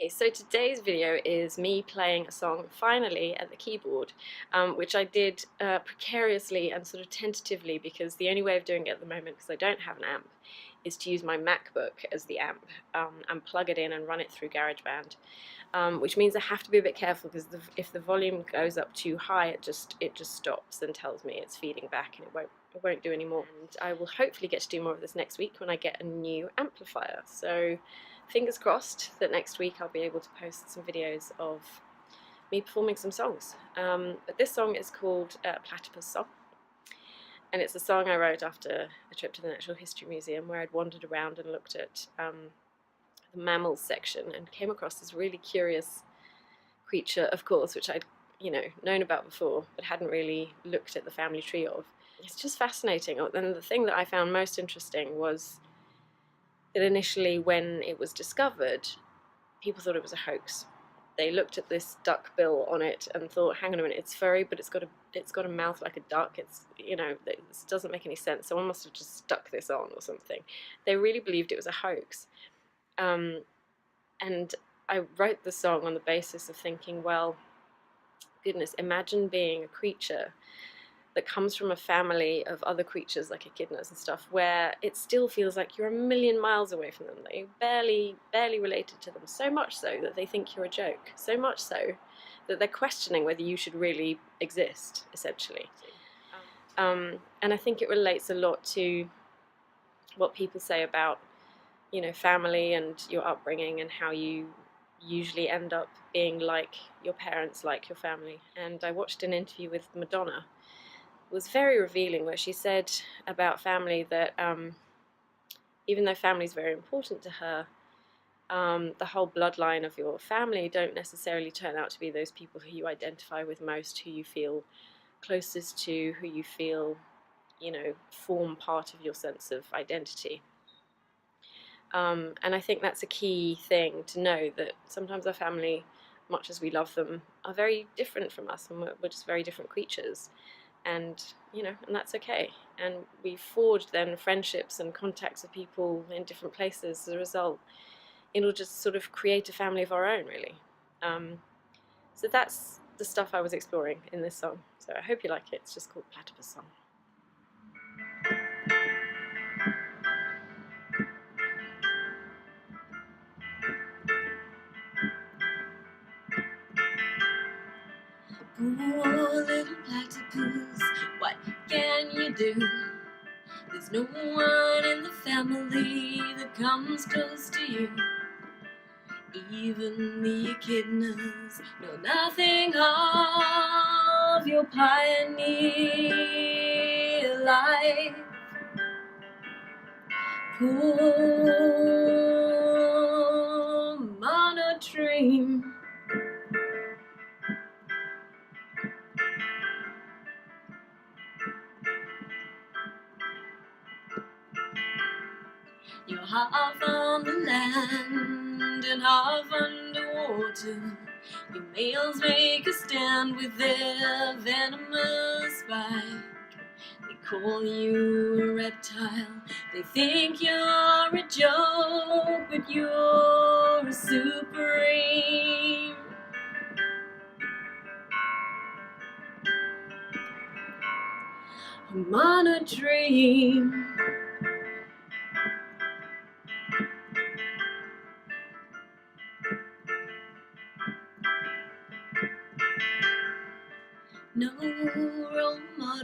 Okay, so today's video is me playing a song finally at the keyboard, which I did precariously and sort of tentatively because the only way of doing it at the moment, because I don't have an amp, is to use my MacBook as the amp and plug it in and run it through GarageBand, which means I have to be a bit careful because if the volume goes up too high, it just stops and tells me it's feeding back and it won't do any more. And I will hopefully get to do more of this next week when I get a new amplifier. So fingers crossed that next week I'll be able to post some videos of me performing some songs. But this song is called Platypus Song, and it's a song I wrote after a trip to the Natural History Museum where I'd wandered around and looked at the mammals section and came across this really curious creature, of course, which I'd known about before but hadn't really looked at the family tree of. It's just fascinating. And the thing that I found most interesting was that initially, when it was discovered, people thought it was a hoax. They looked at this duck bill on it and thought, hang on a minute, it's furry, but it's got a mouth like a duck. This doesn't make any sense. Someone must have just stuck this on or something. They really believed it was a hoax. And I wrote the song on the basis of thinking, well, goodness, imagine being a creature that comes from a family of other creatures like echidnas and stuff, where it still feels like you're a million miles away from them, that you're barely related to them, so much so that they think you're a joke, so much so that they're questioning whether you should really exist, essentially. And I think it relates a lot to what people say about, family and your upbringing and how you usually end up being like your parents, like your family. And I watched an interview with Madonna. Was very revealing, where she said about family that even though family is very important to her, the whole bloodline of your family don't necessarily turn out to be those people who you identify with most, who you feel closest to, who you feel, form part of your sense of identity. And I think that's a key thing to know, that sometimes our family, much as we love them, are very different from us, and we're just very different creatures. And and that's okay. And we forged then friendships and contacts with people in different places as a result, in order to sort of create a family of our own, really. So that's the stuff I was exploring in this song. So I hope you like it. It's just called Platypus Song. Poor little platypus, what can you do? There's no one in the family that comes close to you. Even the echidnas know nothing of your pioneer life. Poor monotremes, you're half on the land and half underwater. Your males make a stand with their venomous spike. They call you a reptile, they think you're a joke, but you're a supreme. A monodream. No role model